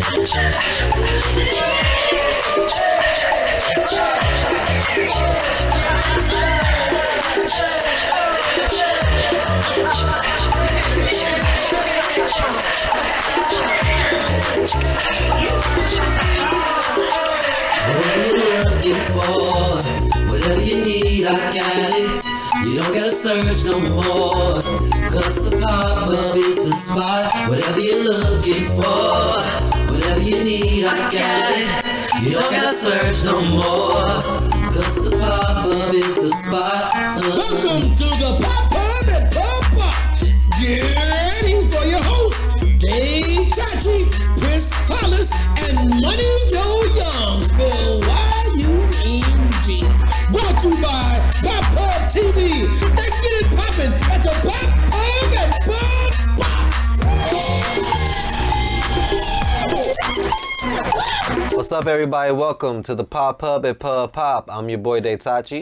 Whatever you're looking for, whatever you need, I got it. You don't gotta search no more, cause the pop-up is the spot. Whatever you're looking for, whatever you need, I got it. You don't gotta search no more, cause the pop-up is the spot. Welcome to the Pop-Up and Pop-Up. Get ready for your hosts, Tatch, Priss, and Money Joe Young, spelled Y-U-N-G. Brought to you by Pop-Up TV. Let's get it poppin' at the Pop-Up and Pop-Pop. What's up, everybody? Welcome to the Pop-Up and Pop-Pop. I'm your boy, Tatch.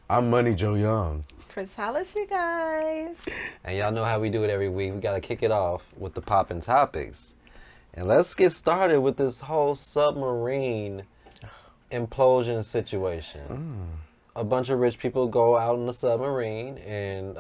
I'm Money Joe Young. Priss, you guys. And y'all know how we do it every week. We got to kick it off with the poppin' topics. And let's get started with this whole submarine implosion situation. A bunch of rich people go out in the submarine, and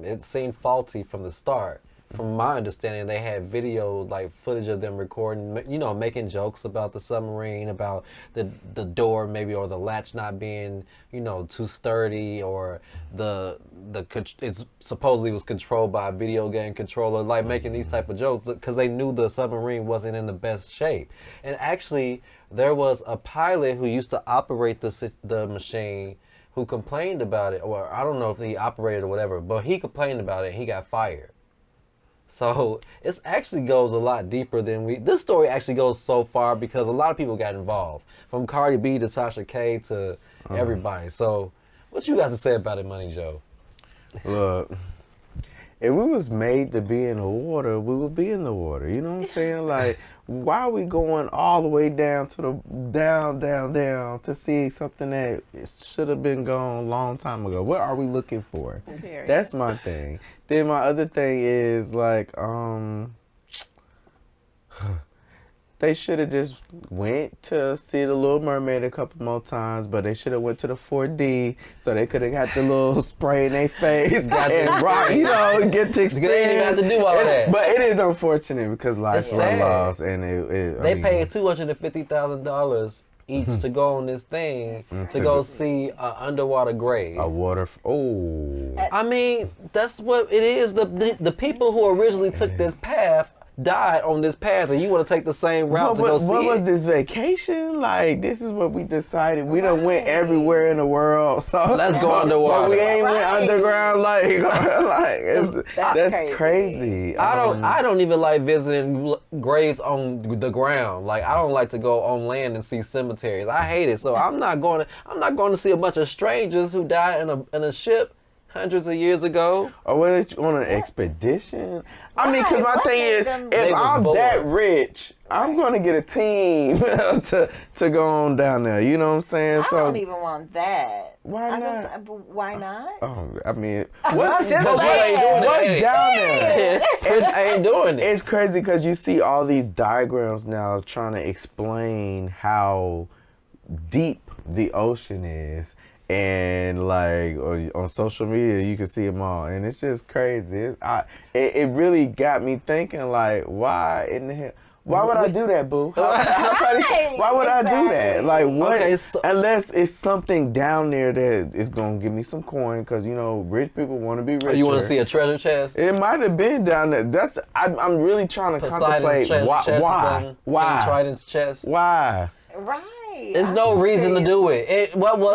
it seemed faulty from the start. From my understanding, they had video, like footage of them recording, you know, making jokes about the submarine, about the door maybe, or the latch not being, you know, too sturdy, or it's supposedly was controlled by a video game controller, like making these type of jokes because they knew the submarine wasn't in the best shape. And actually, there was a pilot who used to operate the machine who complained about it, or I don't know if he operated or whatever, but he complained about it and he got fired. So it actually goes a lot deeper than this story actually goes so far because a lot of people got involved, from Cardi B to Tasha K to everybody. So what you got to say about it, Money Joe? Look, if we was made to be in the water, we would be in the water. You know what I'm saying? Like, why are we going all the way down to the down to see something that should have been gone a long time ago? What are we looking for? Period. That's my thing. Then my other thing is like, they should have just went to see the Little Mermaid a couple more times, but they should have went to the 4D so they could have got the little spray in their face, and rock, you know, get to experience. They didn't even have to do all that. But it is unfortunate because lives were lost, and they paid $250,000 each to go on this thing to go see an underwater grave. A water. I mean, that's what it is. The people who originally took this path died on this path, and you want to take the same route to go see what it. was this vacation? Like, this is what we decided. We done went everywhere in the world, so let's go underwater. But we ain't went underground. That's crazy. I don't even like visiting graves on the ground. Like, I don't like to go on land and see cemeteries. I hate it. So I'm not going to see a bunch of strangers who died in a ship hundreds of years ago. Or were they on an expedition? I mean, because my thing is, if I'm that rich, I'm going to get a team to go on down there. You know what I'm saying? I don't even want that. Why not? Why not? Oh, I mean, what's down there? Priss ain't doing it. It's crazy because you see all these diagrams now trying to explain how deep the ocean is. And like on social media, you can see them all, and it's just crazy. It really got me thinking, like, why in the hell? Why would I do that, boo? Why would I do that? Like, what? Okay, unless it's something down there that is gonna give me some coin, because you know, rich people want to be rich. You want to see a treasure chest? It might have been down there. I'm really trying to contemplate why. Trident's chest. Why? Right. There's no reason to do it.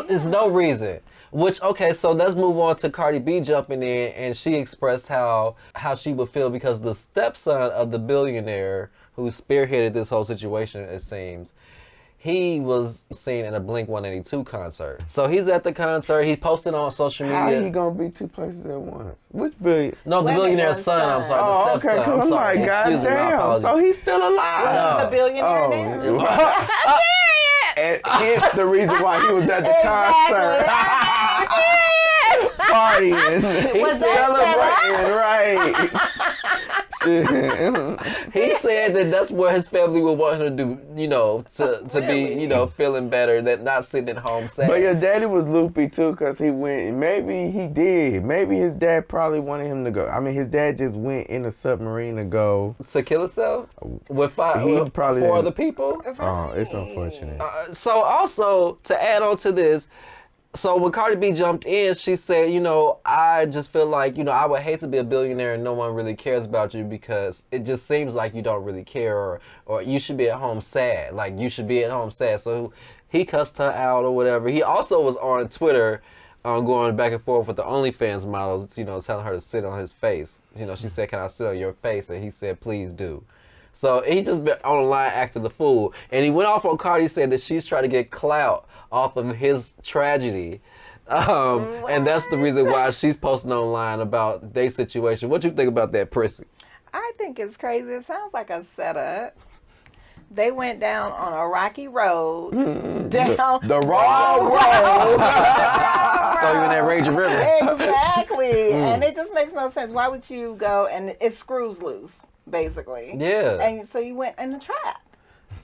There's no reason. Which, okay, so let's move on to Cardi B jumping in, and she expressed how she would feel because the stepson of the billionaire who spearheaded this whole situation, it seems, he was seen at a Blink-182 concert. So he's at the concert. He posted on social media. How he gonna be two places at once? Which billionaire? No, the billionaire's son. I'm sorry, the stepson. Okay, I'm sorry. Like, goddamn. So he's still alive. Well, he's a billionaire now. And hence the reason why he was at the concert. Partying. He's celebrating, right. He said that that's what his family would want him to do, you know, to be, you know, feeling better, that not sitting at home sad. But your daddy was loopy too, because he went, maybe he did. Maybe his dad probably wanted him to go. I mean, his dad just went in a submarine to go. To kill himself? With four other people? Oh, it's unfortunate. So also, to add on to this, so when Cardi B jumped in, she said, you know, I just feel like, you know, I would hate to be a billionaire and no one really cares about you because it just seems like you don't really care or you should be at home sad. Like, you should be at home sad. So he cussed her out or whatever. He also was on Twitter going back and forth with the OnlyFans models, you know, telling her to sit on his face. You know, she said, can I sit on your face? And he said, please do. So he just been online acting the fool. And he went off on Cardi, said that she's trying to get clout off of his tragedy. And that's the reason why she's posting online about their situation. What you think about that, Prissy? I think it's crazy. It sounds like a setup. They went down on a rocky road. Down The wrong road. So you in that raging river. Exactly. And it just makes no sense. Why would you go and it screws loose, basically? Yeah. And so you went in the trap.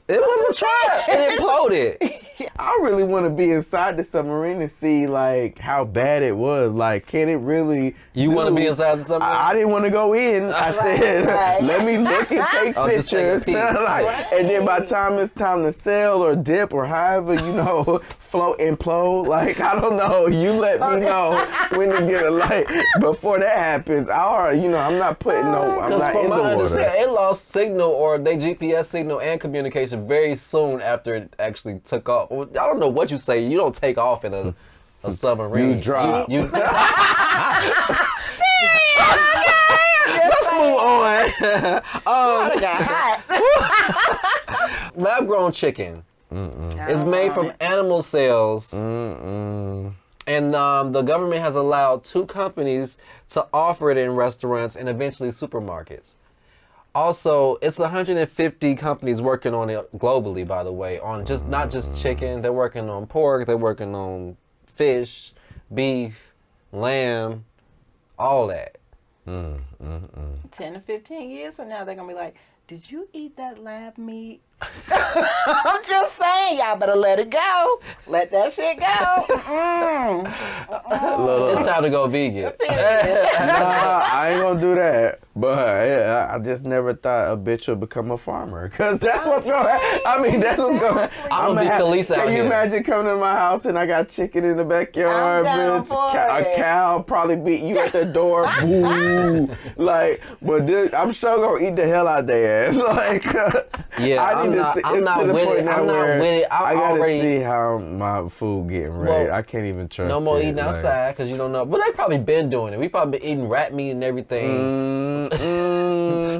It was a trap. It imploded. I really want to be inside the submarine to see like how bad it was. Like, can it really? You want to be inside the submarine? I didn't want to go in. I said, right. let me look and take Just take a pictures. peek. And then by the time it's time to sail or dip or however, you know, float, implode. Like, I don't know. You let me know when to get a light. Before that happens, I'm not putting I'm Because not from in the my water. understanding, it lost signal or they GPS signal and communication very soon after it actually took off. Well, I don't know what you say. You don't take off in a submarine. You drop. Let's move on. I got hot. Lab-grown chicken is made from animal cells. And the government has allowed 2 companies to offer it in restaurants and eventually supermarkets. Also, it's 150 companies working on it globally, by the way, on just not just chicken. They're working on pork, they're working on fish, beef, lamb, all that. 10 to 15 years from now, they're going to be like, did you eat that lab meat? I'm just saying, y'all better let it go. Let that shit go. It's time to go vegan. Nah, I ain't gonna do that. But yeah, I just never thought a bitch would become a farmer. Because that's what's gonna happen. I mean, that's what's gonna happen. I'm gonna be Khalees out Can you here. imagine coming to my house and I got chicken in the backyard, I'm down bitch? for A it. cow probably beat you at the door. Boo. Like, but I'm sure gonna eat the hell out their ass. Like, Yeah, I need I'm to see. not It's to the with point it. now I'm not where with it. I gotta already see how my food getting ready. Well, I can't even trust no more it. eating like- outside because you don't know. But they probably been doing it. We probably been eating rat meat and everything.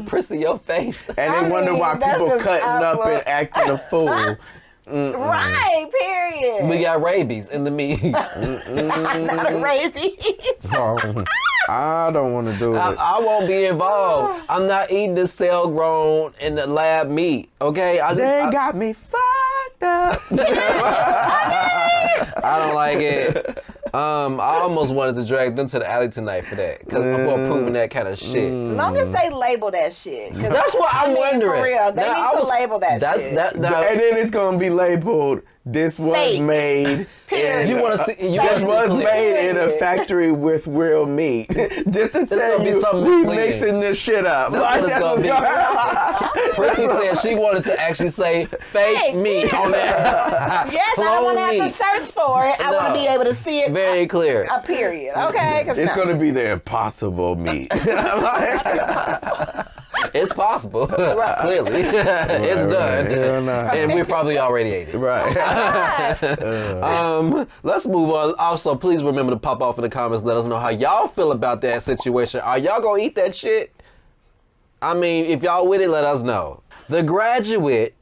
Prissy, your face. And they wonder why that's people just cutting up awkward. and acting a fool. Right, period. We got rabies in the meat. Not a rabies. Oh, I don't want to do it. I won't be involved. I'm not eating the cell grown in the lab meat. Okay, They got me fucked up. I don't like it. I almost wanted to drag them to the alley tonight for that, because for proving that kind of shit. As long as they label that shit. 'Cause That's what I'm wondering. For real, they Now, need to label that shit. And then it's gonna be labeled. This was Fake. made. Period. You want to see? You This want was made in a factory with real meat. Just to tell gonna be you, something we misleading. mixing this shit up. That's what it's gonna be. happen. Prissy said she wanted to actually say fake meat on that. Yes, I don't want to have to search for it. I want No. to be able to see it. Very clear. A period. Okay? 'Cause It's no. gonna be the impossible meat. It's possible. Clearly, it's done, Yeah, nah. and we probably already ate it. Right. Let's move on. Also, please remember to pop off in the comments. Let us know how y'all feel about that situation. Are y'all gonna eat that shit? I mean, if y'all with it, let us know. The graduate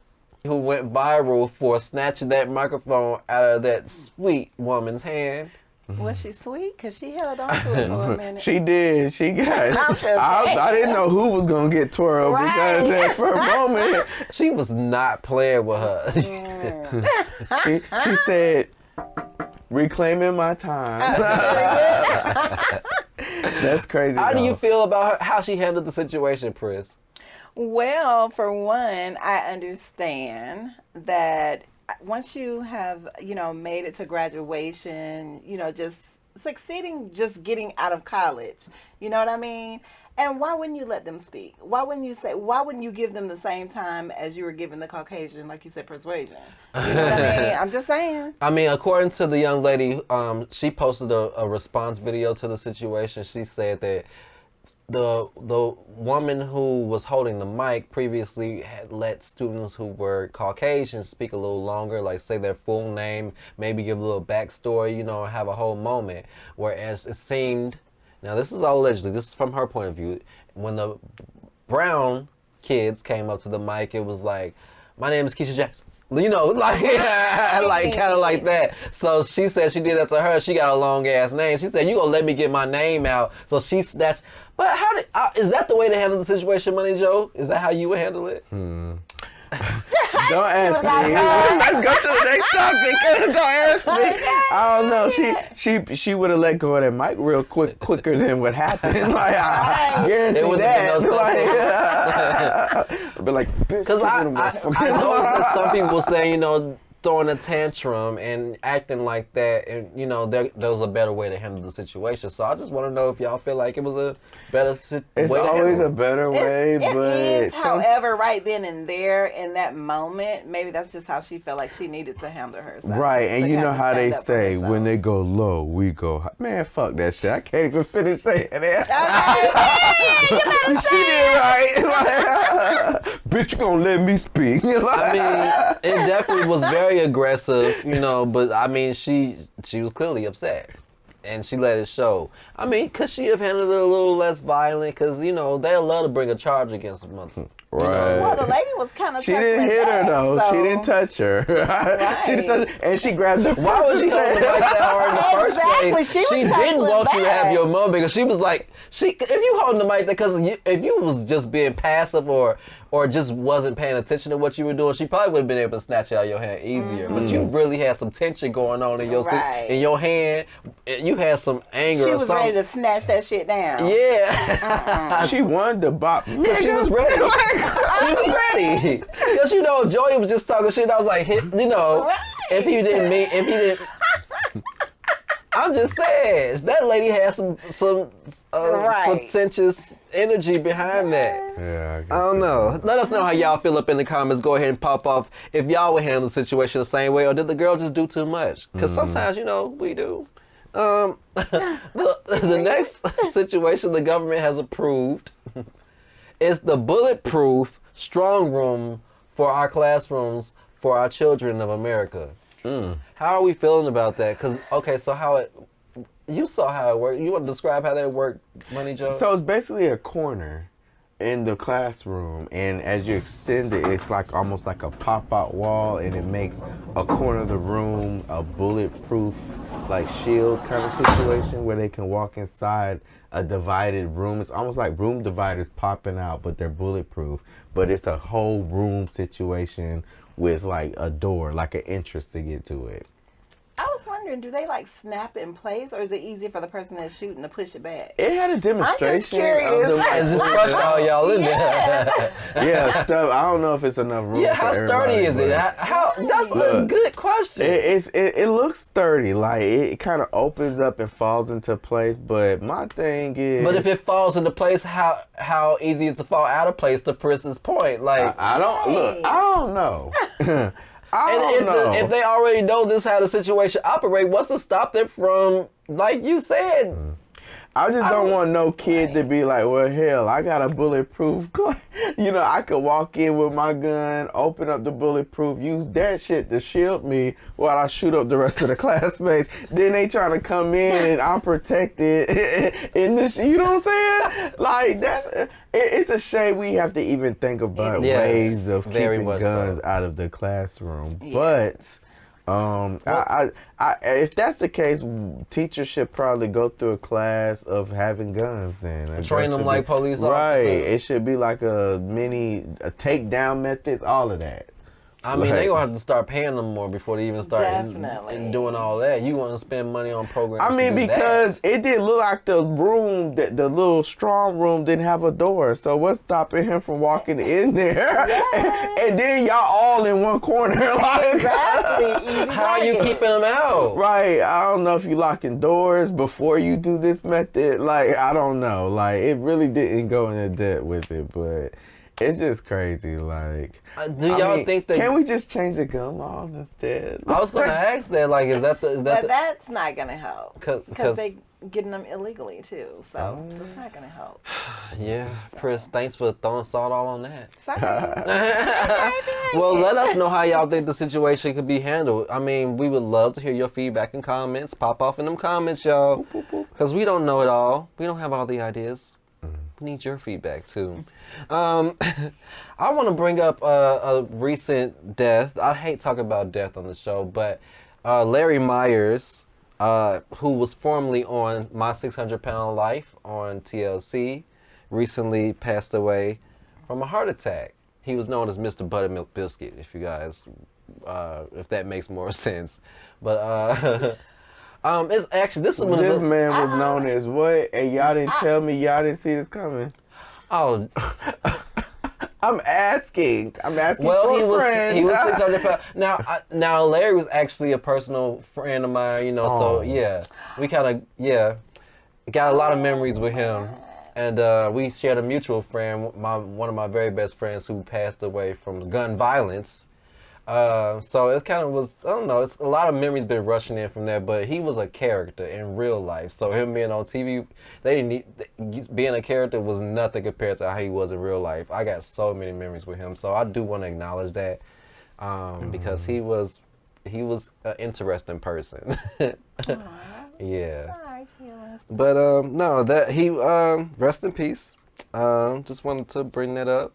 who went viral for snatching that microphone out of that sweet woman's hand. Was she sweet? Because she held on to it for a minute. She did. She got. I'm just I saying. didn't know who was gonna get twirled Right. because for a moment She was not playing with her. she said, "Reclaiming my time." That's crazy. How do though. you feel about how she handled the situation, Priss? Well, for one, I understand that once you have, made it to graduation, just succeeding, just getting out of college, you know what I mean? And why wouldn't you let them speak? Why wouldn't you give them the same time as you were giving the Caucasian, like you said, persuasion? You know what I mean? I'm just saying. I mean, according to the young lady, she posted a response video to the situation. She said that the woman who was holding the mic previously had let students who were Caucasian speak a little longer, like say their full name, maybe give a little backstory, have a whole moment. Whereas it seemed, now this is all allegedly, this is from her point of view, when the brown kids came up to the mic, it was like, my name is Keisha Jackson. Like like kind of like that. So she said she did that to her. She got a long ass name. She said, "You gonna let me get my name out?" So she snatched. But is that the way to handle the situation, Money Joe? Is that how you would handle it? Don't ask me. Let's go to the next topic. Don't ask me. I don't know. She would have let go of that mic real quicker than what happened. Like I guarantee that. I'd be like, because I know that some people say, throwing a tantrum and acting like that, and there was a better way to handle the situation. So I just want to know if y'all feel like it was a better It's way to always handle a better way, it but is, however, right then and there in that moment, maybe that's just how she felt like she needed to handle herself. right, and you kind know of how they stand up for say herself. when they go low, we go high. Man, fuck that shit. I can't even finish saying that. She did right. Bitch, you gonna let me speak? I mean, it definitely was very aggressive, but I mean, she was clearly upset. And she let it show. I mean, could she have handled it a little less violent? Because, they'll love to bring a charge against a mother. Right. Well, the lady was kind of. She didn't hit her though. So. She didn't touch her. Right. She didn't touch her, and she grabbed her. Why was she holding the mic that hard in the first place? She was She didn't hustling want you to have back. your moment because she was like, if you holding the mic, because if you was just being passive or just wasn't paying attention to what you were doing, she probably would have been able to snatch it out of your hand easier. But you really had some tension going on in your in your hand. You had some anger. She or was something. ready to snatch that shit down. Yeah. She wanted to bop. She was ready. She was ready. Because, Joey was just talking shit. I was like, if he didn't, I'm just saying, that lady has some pretentious energy behind that. Yeah, I don't know. Let us know how y'all feel up in the comments. Go ahead and pop off if y'all would handle the situation the same way, or did the girl just do too much? Because sometimes, we do. The next situation the government has approved is the Bulletproof strong room for our classrooms for our children of America. How are we feeling about that? Because, so you saw how it worked. You want to describe how that worked, Money Joe? So it's basically a corner in the classroom, and as you extend it, it's like almost like a pop-out wall, and it makes a corner of the room a bulletproof, like shield kind of situation where they can walk inside a divided room. It's almost like room dividers popping out, but they're bulletproof. But it's a whole room situation with like a door, like an entrance to get to it. I was wondering, do they snap in place, or is it easy for the person that's shooting to push it back? It had a demonstration. curious. And just crushed all y'all in there. Yeah, stuff. I don't know if it's enough room. Yeah, for how sturdy everybody, is it? That's a good question. It looks sturdy. Like it kind of opens up and falls into place. But my thing is, But if it falls into place, how easy is it to fall out of place? To Priss's point, like I don't know. I don't know. If they already know this how the situation operate, what's to stop them from, like you said? I just don't want no kid to be like, well, hell, I got a bulletproof. I could walk in with my gun, open up the bulletproof, use that shit to shield me while I shoot up the rest of the classmates. Then they trying to come in and I'm protected in this. You know what I'm saying? Like it's a shame we have to even think about ways of keeping guns out of the classroom, but. If that's the case, teachers should probably go through a class of having guns. Then train them like police officers. Right. It should be like a takedown methods, all of that. I mean, Like- they gonna have to start paying them more before they even start Definitely. and doing all that. You want to spend money on programs? I mean, to do because that. it didn't look like the room, the little strong room didn't have a door. So what's stopping him from walking in there? And then y'all all in one corner. Like, Exactly. Easy How are you target. keeping them out? right. I don't know if you locking doors before you do this method. Like, I don't know. Like, it really didn't go into depth with it, but it's just crazy. Like, Do y'all think that? Can we just change the gun laws instead? I was gonna ask that. Like, is that But the? that's not gonna help Because because they getting them illegally too. So that's not gonna help. yeah, Priss, thanks for throwing salt all on that. Sorry. Well, let us know how y'all think the situation could be handled. I mean, we would love to hear your feedback and comments. Pop off in them comments, y'all. Because we don't know it all. We don't have all the ideas. We need your feedback, too. I want to bring up a recent death. I hate talking about death on the show, but Larry Myers, who was formerly on My 600 Pound Life on TLC, recently passed away from a heart attack. He was known as Mr. ButterMilk Biscuit, if you guys, if that makes more sense. But it's actually this Man was known as what? And y'all didn't tell me y'all didn't see this coming. Oh, I'm asking. well, for he a was friend. 600 pounds. Now Larry was actually a personal friend of mine, you know. Oh. So yeah, we kind of got a lot of memories with him, and we shared a mutual friend, one of my very best friends who passed away from gun violence. So it kind of was, I don't know, it's a lot of memories been rushing in from there, but he was a character in real life. So him being on TV, being a character was nothing compared to how he was in real life. I got so many memories with him. So I do want to acknowledge that, because he was an interesting person. Yeah. Sorry, feelings. But no, that he rest in peace. Just wanted to bring that up.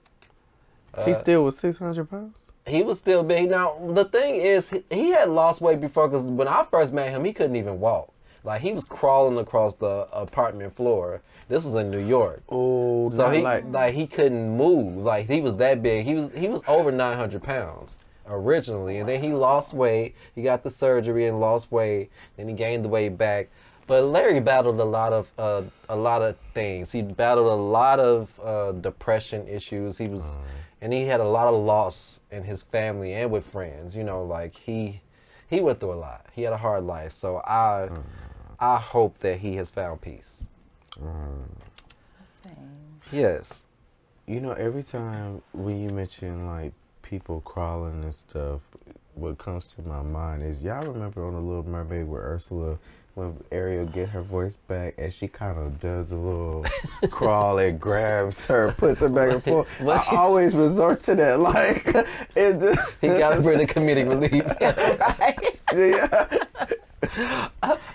He still was 600 pounds? He was still big. Now, the thing is, he had lost weight before, because when I first met him, he couldn't even walk. Like, he was crawling across the apartment floor. This was in New York. Oh, So he couldn't move. Like, he was that big. He was over 900 pounds originally, and then he lost weight. He got the surgery and lost weight. Then he gained the weight back. But Larry battled a lot of things. He battled a lot of depression issues. And he had a lot of loss in his I and with friends. You know, like he went through a lot. He had a hard life. So I hope that he has found peace. Same. Yes. You know, every time when you mention like people crawling and stuff, what comes to my mind is, y'all remember on The Little Mermaid with Ursula, when Ariel get her voice back and she kind of does a little crawl and grabs her, puts her back and forth. I always resort to that. Like, He got to bring the comedic relief. Right? Yeah.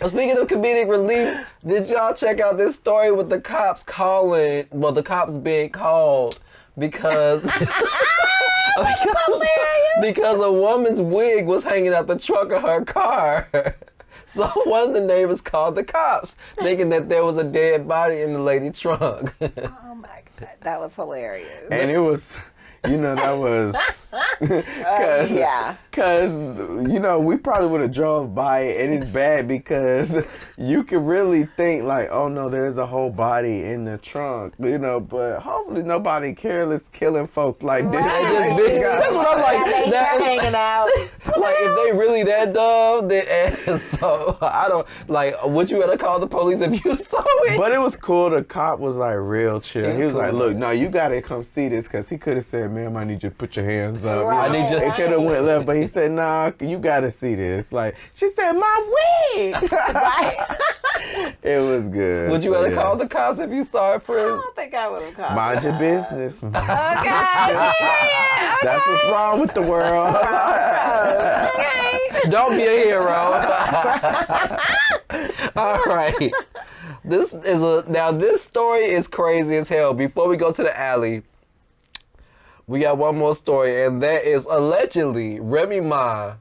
Speaking of comedic relief, did y'all check out this story with the cops the cops being called because because a woman's wig was hanging out the trunk of her car. So one of the neighbors called the cops, thinking that there was a dead body in the lady's trunk. Oh my God, that was hilarious. And it was, you know, that was, Yeah. Because, you know, we probably would have drove by it, and it's bad because you could really think like, oh no, there's a whole body in the trunk, you know, but hopefully nobody careless killing folks like this. Right. That's what I'm like. Yeah, they hanging out. Like, if they really that dumb, then, so I don't, like, would you ever call the police if you saw it? But it was cool. The cop was like real chill. He was cool. like, look, no, you got to come see this, because he could have said, ma'am, I need you to put your hands up. Right. I need you- It could have went left, but he said, nah, you got to see this. Like, she said, my wig. Right? It was good. Would you So, ever yeah. call the cops if you saw it, I Priss? don't think I would have called. Mind your business. Okay. Yeah. That's what's wrong with the world. Okay. Don't be a hero. All right. This story is crazy as hell. Before we go to the alley, we got one more story, and that is allegedly Remy Ma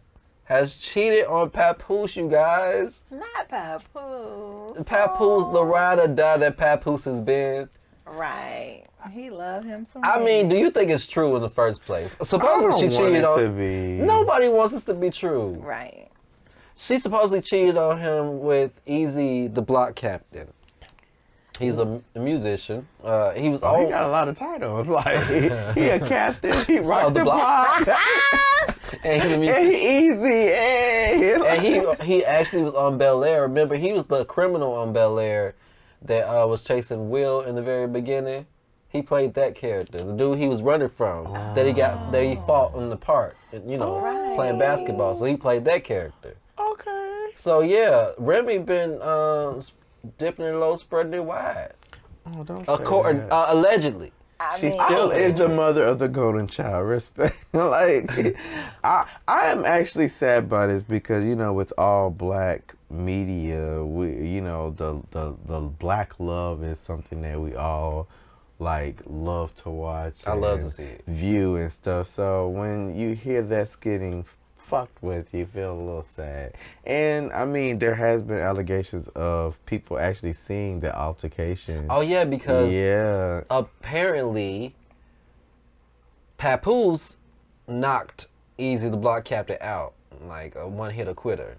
has cheated on Papoose, you guys. Not Papoose. Papoose, the ride or die that Papoose has been. Right. He loved him so I much. mean, do you think it's true in the first place? Supposedly she cheated on. To be. Nobody wants this to be true. Right. She supposedly cheated on him with Easy, the block captain. He's a musician. He was. Oh, he got a lot of titles. Like he a captain. He rocked the block. And he's a musician. And he easy. Hey. And he actually was on Bel Air. Remember, he was the criminal on Bel Air that was chasing Will in the very beginning. He played that character, the dude he was running from, that he fought in the park, playing basketball. So he played that character. Okay. So yeah, Remy been dipping it low, spreading it wide. Oh, don't say that. Allegedly. She still is the mother of the golden child. Respect. Like, I am actually sad by this because with all black media, we the black love is something that we all love to watch. I love to see it. View and stuff. So when you hear that's getting fucked with, you feel a little sad. And I mean, there has been allegations of people actually seeing the altercation. Oh yeah, because apparently Papoose knocked Easy the block captain out, like a one-hitter quitter.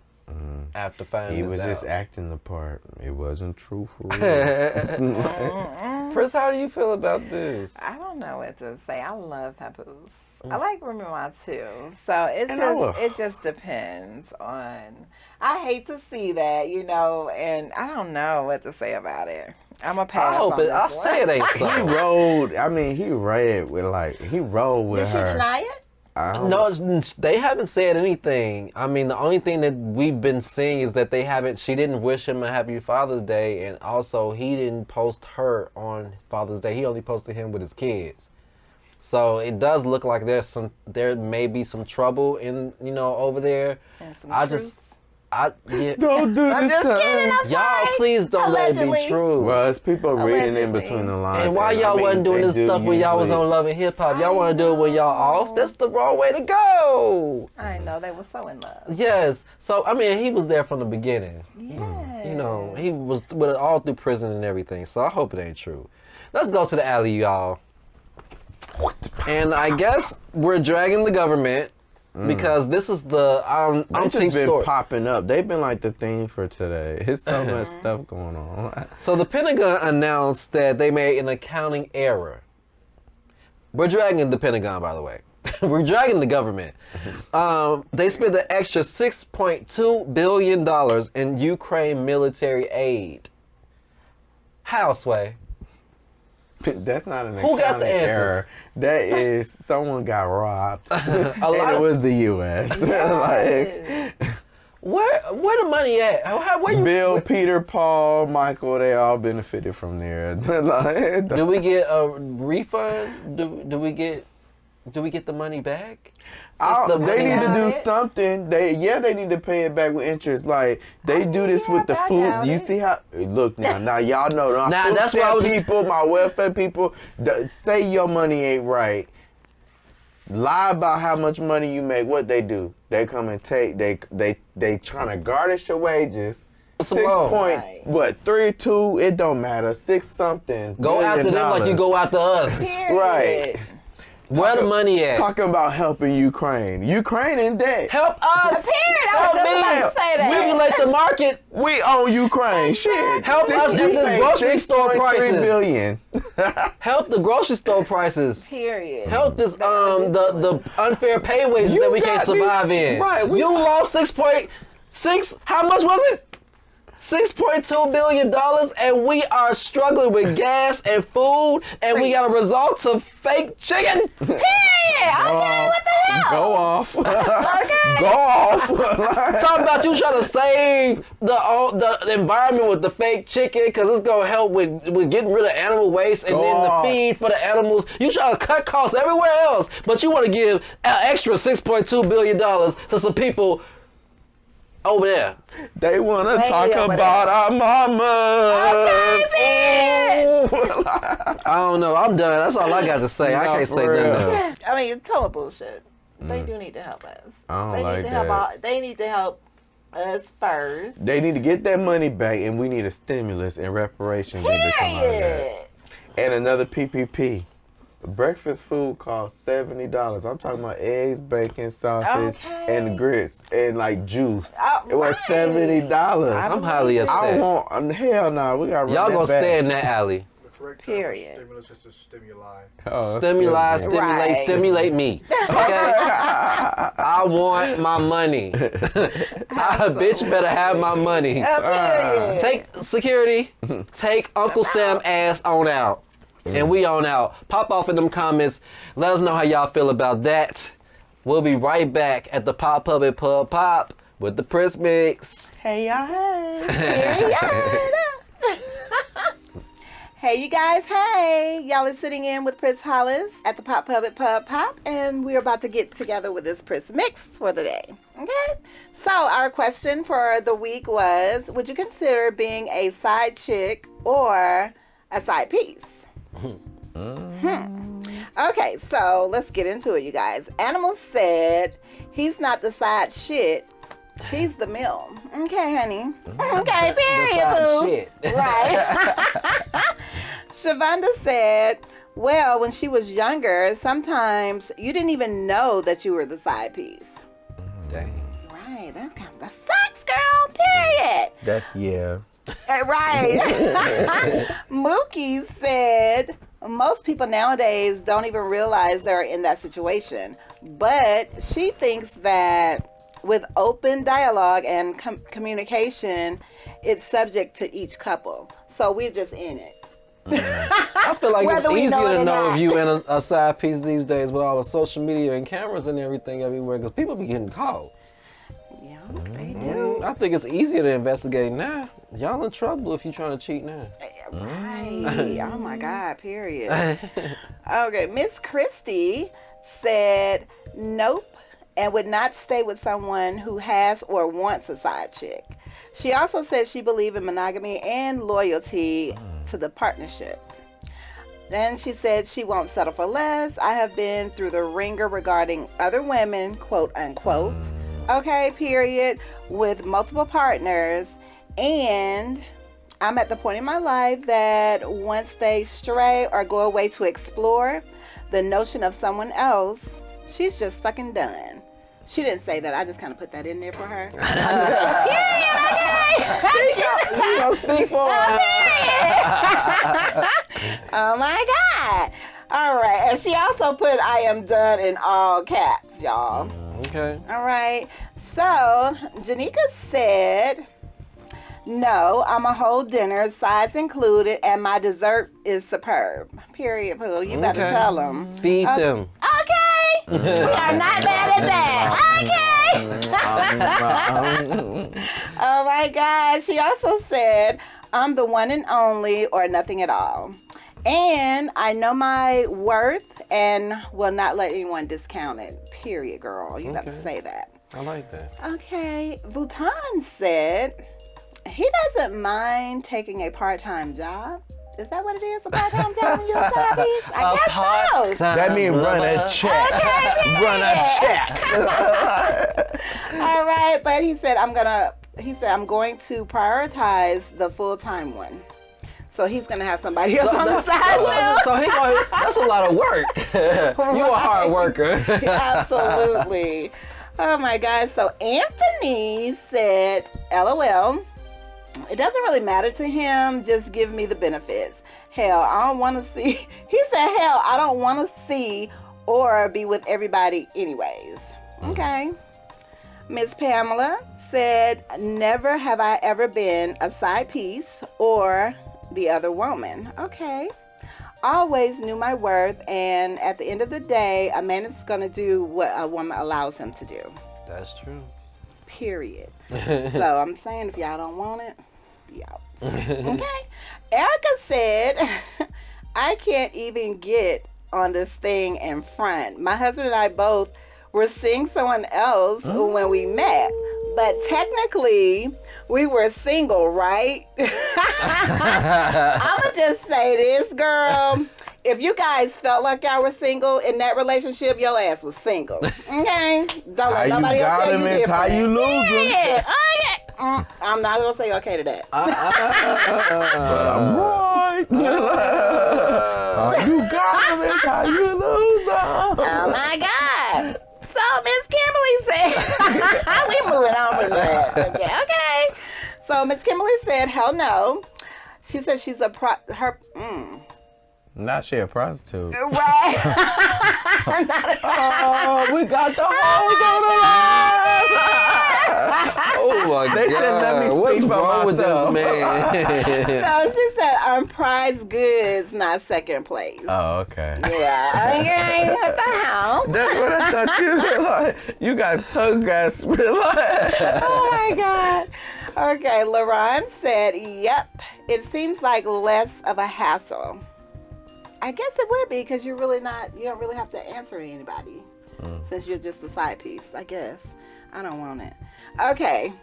After finding he was out. just acting the part. It wasn't true for real. Priss, how do you feel about this? I don't know what to say. I love Papoose. I like Remy too. So it just depends on. I hate to see that, and I don't know what to say about it. I'm a pass. I'll say it ain't so. He rolled with Did she her. deny it? No, they haven't said anything. I mean, the only thing that we've been seeing is that she didn't wish him a happy Father's Day, and also he didn't post her on Father's Day. He only posted him with his kids. So it does look like there may be some trouble over there. And some Yeah. Don't do I'm this just to kidding. us. I'm Y'all, sorry. please don't let it Allegedly. be true. Well, it's people reading in Allegedly. between the lines. And why y'all wasn't doing this stuff when y'all was on Love and Hip Hop? Y'all want to do it when y'all off? That's the wrong way to go. I know they were so in love. Yes. So, I mean, he was there from the beginning. Yeah. He was with it all through prison and everything. So I hope it ain't true. Let's go to the alley, y'all. And I guess we're dragging the government because this is the They've team just been story. popping up. They've been like the theme for today. There's so much stuff going on. So the Pentagon announced that they made an accounting error. We're dragging the Pentagon, by the way. We're dragging the government. They spent an extra $6.2 billion in Ukraine military aid. How, Sway? That's not an Who got the accounting answers? error. That is someone got robbed. A And lot it of, was the U.S. where the money at? Where you, Bill, Peter, Paul, Michael, they all benefited from there. do we get a refund? Do we get the money back? They need to do it. something. They need to pay it back with interest. Like they do this with the I food. doubt You it. see how? Look now y'all know. My Nah, food that's why I stamp was- people, my welfare people. Say your money ain't right. Lie about how much money you make. What they do? They come and take. They trying to garnish your wages. Some 6 more. point Right. what 3 2? It don't matter. 6 something. Go after them like you go after us. Period. Right. Where the money at? Talking about helping Ukraine. Ukraine in debt. Help us. Period. I Help was just me. about to say that. Regulate the market. We own Ukraine. Shit. Help us at the grocery store prices. $6.3 billion. Help the grocery store prices. Period. Help this the unfair pay wages You that we can't got me. survive in. Right, You lost 6.6. How much was it? $6.2 billion, and we are struggling with gas and food, and we got a result to fake chicken. Period. Okay, what the hell? Go off. Okay. Go off. Talking about you trying to save the environment with the fake chicken because it's gonna help with getting rid of animal waste and Go then off. the feed for the animals. You trying to cut costs everywhere else, but you want to give an extra $6.2 billion to some people over there. They want to Way talk over about there. our mama. I don't know. I'm done. That's all I got to say. I Nah, can't for say nothing real. else. I mean, it's total bullshit. They do need to help us. I don't They like need to help that. they need to help us first. They need to get that money back, and we need a stimulus and reparations need to come out of that. Period. And another PPP. Breakfast food costs $70. I'm talking about eggs, bacon, sausage, and grits, and like juice. It was $70. I'm highly I upset. want hell no. We got Y'all gonna stay in that alley. The correct Period. Stimulus is to stimuli. Stimulate me. Okay? I want my money. Bitch better have my money. Take security. Take Uncle Sam ass on out. And we on out. Pop off in them comments. Let us know how y'all feel about that. We'll be right back at the Pop Puppet Pub Pop with the Priss Mix. Hey, y'all. Hey. Hey, you guys. Hey. Y'all are sitting in with Priss Hollis at the Pop Puppet Pub Pop, and we're about to get together with this Priss Mix for the day. Okay? So, our question for the week was, would you consider being a side chick or a side piece? Okay, so let's get into it, you guys. Animal said he's not the side shit, he's the mill. Okay, honey. Okay, period, boo. Shit. Right. Shavonda said, well, when she was younger, sometimes you didn't even know that you were the side piece. Dang. Right, that sucks, girl, period. That's Right. Mookie said, most people nowadays don't even realize they're in that situation. But she thinks that with open dialogue and communication, it's subject to each couple. So we're just in it. I feel like it's Whether we easier know it to or know not. if you in a side piece these days with all the social media and cameras and everything everywhere, because people be getting caught. Yeah, they do. I think it's easier to investigate now. Y'all in trouble if you trying to cheat now. Right. Oh my God, period. Okay, Miss Christie said nope and would not stay with someone who has or wants a side chick. She also said she believed in monogamy and loyalty to the partnership. Then she said she won't settle for less. I have been through the ringer regarding other women, quote unquote. Okay, period, with multiple partners, and I'm at the point in my life that once they stray or go away to explore the notion of someone else, she's just fucking done. She didn't say that. I just kind of put that in there for her. You gonna speak for her? Oh my God. All right. And she also put I am done in all caps, y'all. Okay. All right. So, Janika said, no, I'm a whole dinner, sides included, and my dessert is superb. Period, Pooh. You better tell them. Feed them. Okay. We are not bad at that. Okay. Oh my God. She also said, I'm the one and only or nothing at all. And I know my worth and will not let anyone discount it. Period, girl. You got to say that. I like that. Okay. Vuitton said he doesn't mind taking a part-time job. Is that what it is? A part-time job when you're a side piece? I guess so. That means run a check. Run a check. All right, but he said I'm going to prioritize the full-time one. So he's gonna have somebody else on the side too. So that's a lot of work. You a hard worker. Absolutely. Oh my God. So Anthony said, LOL. It doesn't really matter to him. Just give me the benefits. Hell, I don't want to see. He said, hell, I don't want to see or be with everybody anyways. Okay. Miss Pamela said, never have I ever been a side piece or the other woman. Okay. Always knew my worth, and at the end of the day, a man is going to do what a woman allows him to do. That's true. Period. So I'm saying if y'all don't want it, be out. Okay. Erica said, I can't even get on this thing in front. My husband and I both were seeing someone else when we met, but technically we were single, right? I'ma just say this, girl. If you guys felt like y'all were single in that relationship, your ass was single. Okay? Don't let nobody else tell you different. How you lose them. Yeah. I'm not gonna say okay to that. But I'm right. 'em. You got 'em. That's how you lose 'em. Oh my God. So Miss Kimberly said, we moving on from that. Okay. So Miss Kimberly said, hell no. She said she's Not she a prostitute. Right. Oh, we got the hoes on the line. Oh my They said, let me God. speak What's for wrong with myself. this man? No, she said I'm prize goods, not second place. Oh, okay. Yeah. Okay. What the hell? That's what I thought you like. You got tongue gas. Like. Oh my God. Okay, LaRon said, yep, it seems like less of a hassle. I guess it would be because you don't really have to answer anybody since you're just a side piece, I guess. I don't want it. Okay.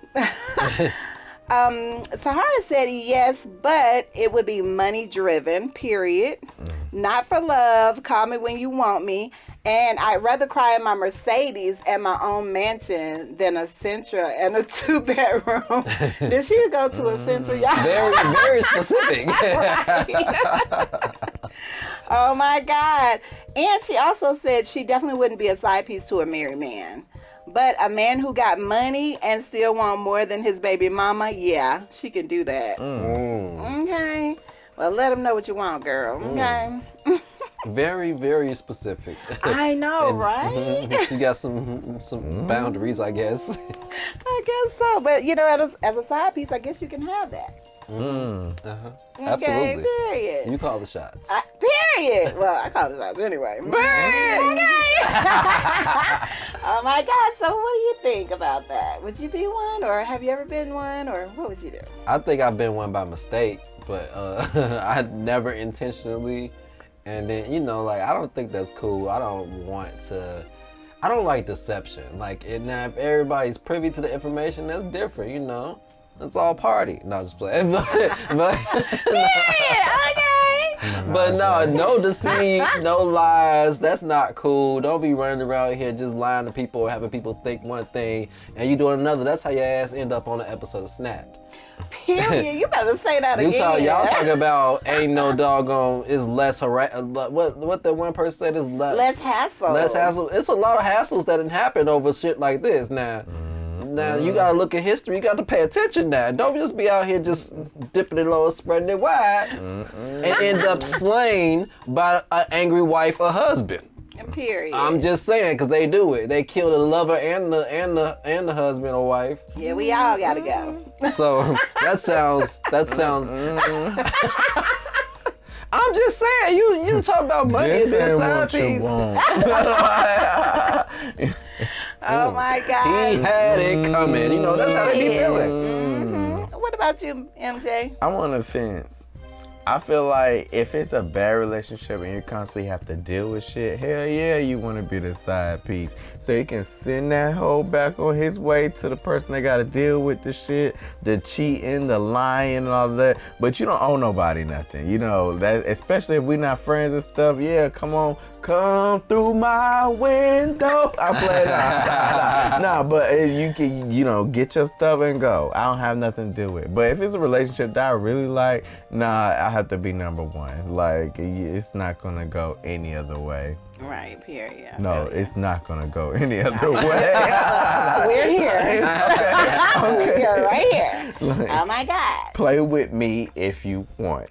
Sahara said yes, but it would be money driven, period. Not for love. Call me when you want me. And I'd rather cry in my Mercedes at my own mansion than a Sentra and a 2-bedroom. Did she go to a Sentra, y'all? Very, very specific. Oh my God. And she also said she definitely wouldn't be a side piece to a married man. But a man who got money and still want more than his baby mama, yeah, she can do that. Okay. Well, let him know what you want, girl. Okay. Very, very specific. I know, And, right? She got some boundaries, I guess. I guess so. But, as a side piece, I guess you can have that. Okay, Absolutely. period. You call the shots. Period. Well, I call it shots anyway. Okay. Oh my God. So what do you think about that? Would you be one, or have you ever been one, or what would you do? I think I've been one by mistake, but I never intentionally. And then, I don't think that's cool. I don't like deception. Like, now if everybody's privy to the information, that's different, It's all party. No, just playing. But But no deceit, no lies. That's not cool. Don't be running around here just lying to people or having people think one thing and you doing another. That's how your ass end up on an episode of Snatch. Period. You better say that again. Y'all talking about ain't no doggone is less what the one person said is less hassle. Less hassle. It's a lot of hassles that done happen over shit like this. Now you gotta look at history. You got to pay attention now. Don't just be out here just dipping it low, spreading it wide, and end up slain by an angry wife or husband. Period. I'm just saying, because they do it. They kill the lover and the husband or wife. Yeah, we all gotta go. So that sounds. I'm just saying, you talk about money and being a side piece. Oh my God. He had it coming. That's how they be feeling. Mm-hmm. What about you, MJ? I'm on the fence. I feel like if it's a bad relationship and you constantly have to deal with shit, hell yeah, you want to be the side piece. So you can send that hoe back on his way to the person that got to deal with the shit, the cheating, the lying and all that. But you don't owe nobody nothing. That, especially if we're not friends and stuff, yeah, come on. Come through my window. I play that. Nah, but you can, get your stuff and go. I don't have nothing to do with it. But if it's a relationship that I really like, I have to be number one. Like, it's not going to go any other way. Right, period. No, it's not going to go any other way. We're here. Okay. We're right here. Oh my God. Play with me if you want.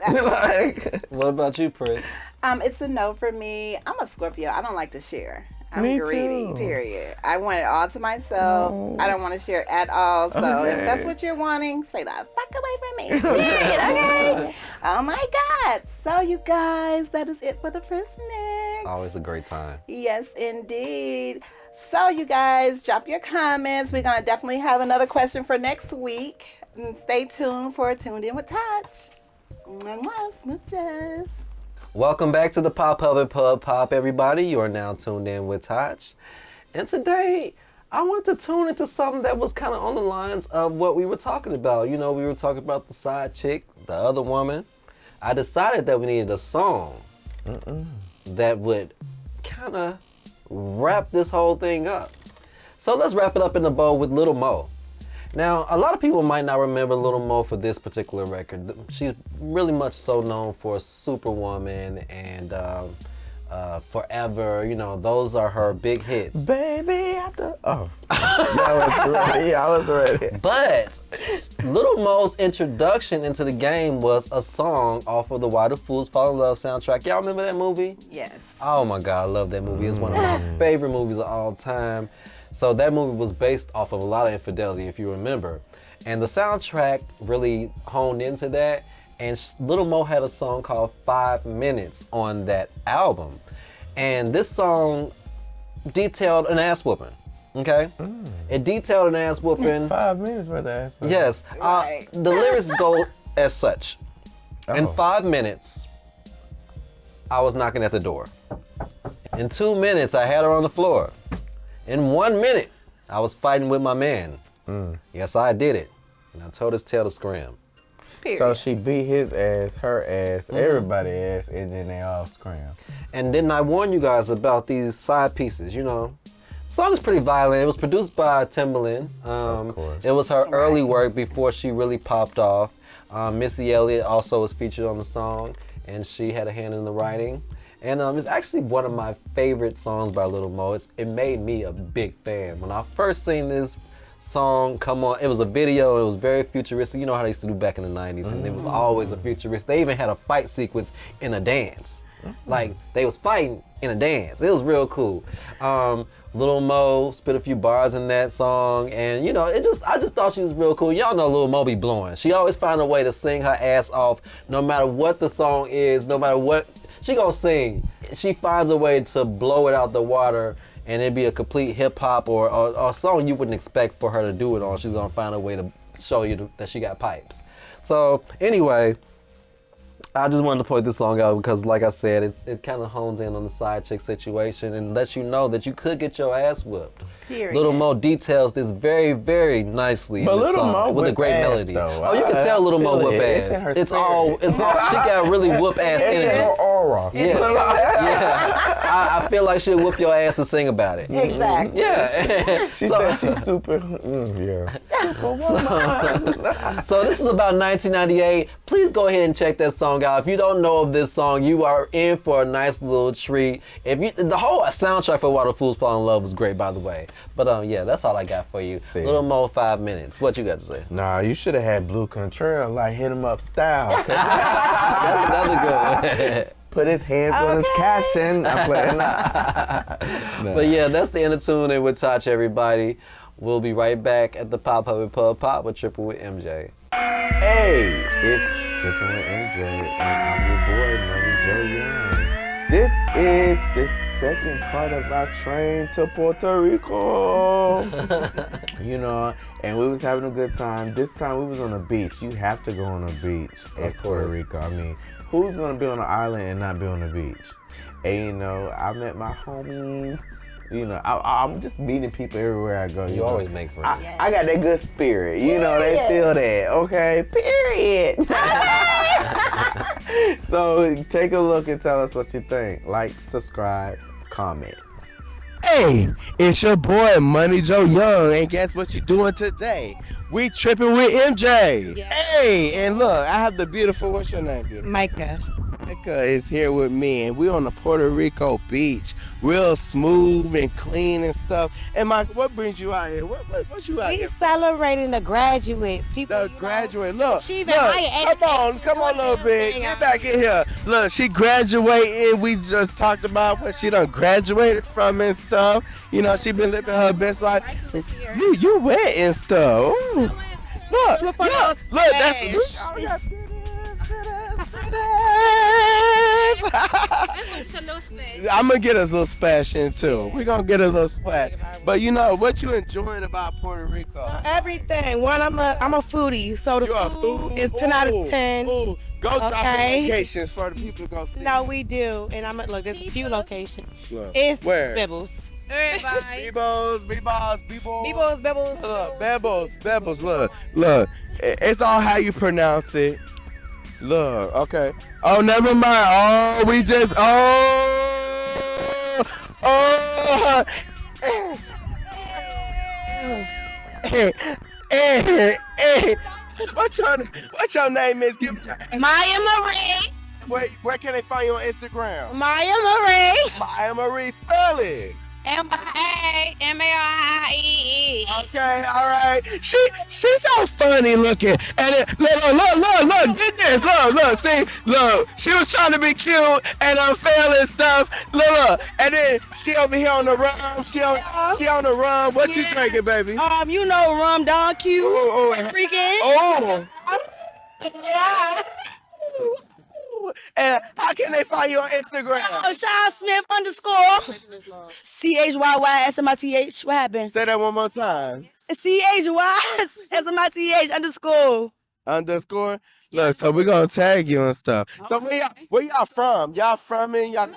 What about you, Priss? It's a no for me. I'm a Scorpio. I don't like to share. I'm Me greedy, too. period. I want it all to myself. I don't want to share at all. So if that's what you're wanting, say the fuck away from me. Period, okay? Oh my God. So you guys, that is it for the Priss Mix. Always a great time. Yes, indeed. So you guys, drop your comments. We're going to definitely have another question for next week. And stay tuned for Tuned In with Tatch. Mwah, smooches. Welcome back to the Pop Pub Pop, everybody. You are now tuned in with Tatch. And today, I wanted to tune into something that was kind of on the lines of what we were talking about. We were talking about the side chick, the other woman. I decided that we needed a song that would kind of wrap this whole thing up. So let's wrap it up in the bowl with Little Mo. Now, a lot of people might not remember Little Mo for this particular record. She's really much so known for Superwoman and Forever. You know, those are her big hits. Baby, I was ready. But Little Mo's introduction into the game was a song off of the Why Do Fools Fall in Love soundtrack. Y'all remember that movie? Yes. Oh my God, I love that movie. It's one of my favorite movies of all time. So that movie was based off of a lot of infidelity, if you remember. And the soundtrack really honed into that. And Little Mo had a song called 5 Minutes on that album. And this song detailed an ass whooping, okay? It detailed an ass whooping. 5 minutes worth of ass whooping. Yes. Right. The lyrics go as such. In 5 minutes, I was knocking at the door. In 2 minutes, I had her on the floor. In 1 minute, I was fighting with my man. Yes, I did it. And I told his tail to scram. Period. So she beat his ass, her ass, everybody's ass, and then they all scram. And didn't I warn you guys about these side pieces, you know? The song is pretty violent. It was produced by Timbaland. Of course. It was her early work before she really popped off. Missy Elliott also was featured on the song, and she had a hand in the writing. And it's actually one of my favorite songs by Little Mo. It made me a big fan. When I first seen this song come on, it was a video, it was very futuristic. You know how they used to do back in the 90s, and it was always a futuristic. They even had a fight sequence in a dance. Like, they was fighting in a dance. It was real cool. Little Mo spit a few bars in that song, and you know, I just thought she was real cool. Y'all know Little Mo be blowing. She always find a way to sing her ass off, no matter what the song is, no matter what. She gonna sing. She finds a way to blow it out the water, and it'd be a complete hip hop or a song you wouldn't expect for her to do it on. She's gonna find a way to show you that she got pipes. So anyway, I just wanted to point this song out because, like I said, it kind of hones in on the side chick situation and lets you know that you could get your ass whooped. Period. Little Mo details this very, very nicely But in this Little song Mo with a whip great ass, melody. though. Oh, you can tell Little Mo feel whip it. It's in her ass. It's all, she got really whoop ass It's energy. her aura. Yeah. I feel like she'll whoop your ass and sing about it. Exactly. Yeah. She said she's super, yeah. So this is about 1998. Please go ahead and check that song out. If you don't know of this song, you are in for a nice little treat. The whole soundtrack for Why Do Fools Fall in Love was great, by the way. But yeah, that's all I got for you. See. Little Mo, 5 minutes. What you got to say? Nah, you should have had Blue Contrail, like hit him up style. That's another good one. Put his hands on his cash in. I'm playing. But yeah, that's the end of Tune In with Tatch, everybody. We'll be right back at the Pop Hub Pub Pop with Trippin' with MJ. Hey, it's Trippin' with MJ, and I'm your boy, Money Joe Young. This is the second part of our train to Puerto Rico. You know, and we was having a good time. This time we was on a beach. You have to go on a beach at Puerto Rico. I mean, who's gonna be on an island and not be on the beach? And you know, I met my homies. You know, I'm just meeting people everywhere I go. You know. always make friends. I got that good spirit. You know, they feel that. Okay, period. So take a look and tell us what you think. Like, subscribe, comment. Hey, it's your boy Money Joe Young, and guess what you doing today? We tripping with MJ. Yeah. Hey, and look, I have the beautiful, what's your name, beautiful? Micah. Micah is here with me, and we're on the Puerto Rico beach, real smooth and clean and stuff. And Micah, what brings you out here? What you out We here? celebrating the graduates. People, The graduate, look, achieving look, higher come on, little bit, get back in here. Look, she graduating. We just talked about what she done graduated from and stuff. You know, she been living her best life. You wet and stuff. Ooh. Look, that's. Oh, yeah. I'm gonna get us a little splash in too. We're gonna get a little splash. But you know what you enjoying about Puerto Rico? everything. One, I'm a foodie, so the You a food is 10 out of 10. Ooh. Go drop the Okay. locations for the people to go see. No, we do, and I'm look. There's a few locations. Look. It's Where? Bibbles. Bebos. Bibbles. Look, Bebos. Look. It's all how you pronounce it. Look, okay. Oh, never mind. Oh, we just. Hey, what's your name is? Give me Maya Marie. where can they find you on Instagram? Maya Marie. Maya Marie, spell it. MIAMARIE. Okay, all right. She's so funny looking. And then, look, get this. Look, see, look. She was trying to be cute and unfair and stuff. Look. And then she over here on the rum. She on the rum. What you drinking, baby? You know, rum, Don Q, freaking. Oh. Yeah. And how can they find you on Instagram? Sean Smith _ CHYYSMITH. What happened? Say that one more time. CHYSMITH _. Look, so we're gonna tag you and stuff. So where y'all from? Y'all from in y'all?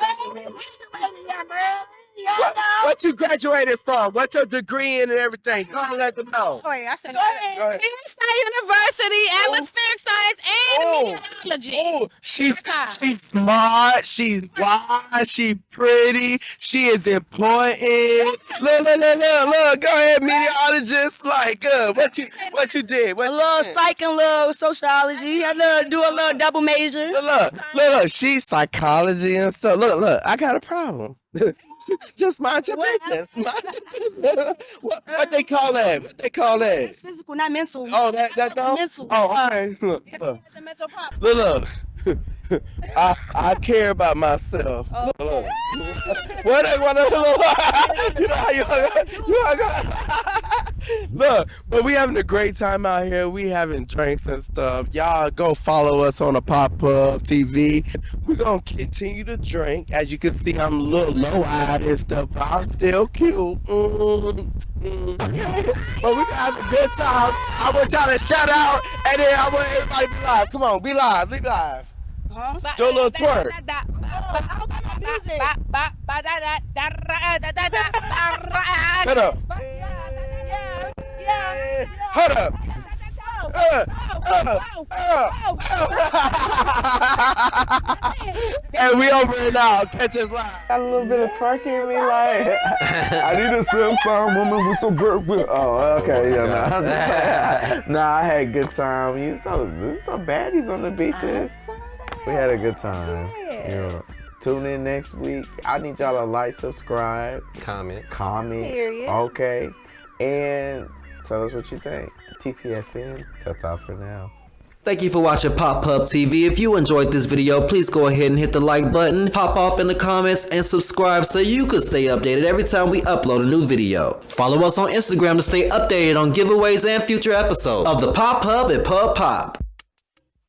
What you graduated from? What's your degree in and everything? Go ahead and let them know. Wait, I said Go ahead. State University, atmospheric science, and meteorology. Oh, she's smart, she's wise, she's pretty, she is important. Look, go ahead, meteorologist. Like, what you did? A little psych and a little sociology. I do a little double major. Look, she's psychology and stuff. Look, I got a problem. Just mind your business. Mind your business. What they call that? What they call that? It's physical, not mental. Oh, that don't? Mental. Oh, okay. Look. It's a mental problem. Look. I care about myself. Look. What? You know how you look, but we having a great time out here. We having drinks and stuff. Y'all go follow us on the Pop-Up TV. We're gonna continue to drink. As you can see, I'm a little low-eyed and stuff, but I'm still cute. Okay. But we have a good time. I want y'all to shout out, and then I want everybody to be live. Come on, be live. Do a little twerk. Shut up. Hold up. And we over it now. Catch us live. Got a little bit of twerking in me, like I need a slim fine woman with some bird with. Oh, okay, yeah, nah, I had a good time. There's some baddies on the beaches. We had a good time. Yeah. Tune in next week. I need y'all to like, subscribe, Comment. Period. Okay, and tell us what you think. TTFN. Ta-ta for now. Thank you for watching Pop-Up TV. If you enjoyed this video, please go ahead and hit the like button, pop off in the comments, and subscribe so you can stay updated every time we upload a new video. Follow us on Instagram to stay updated on giveaways and future episodes of the Pop-Up at Pub Pop.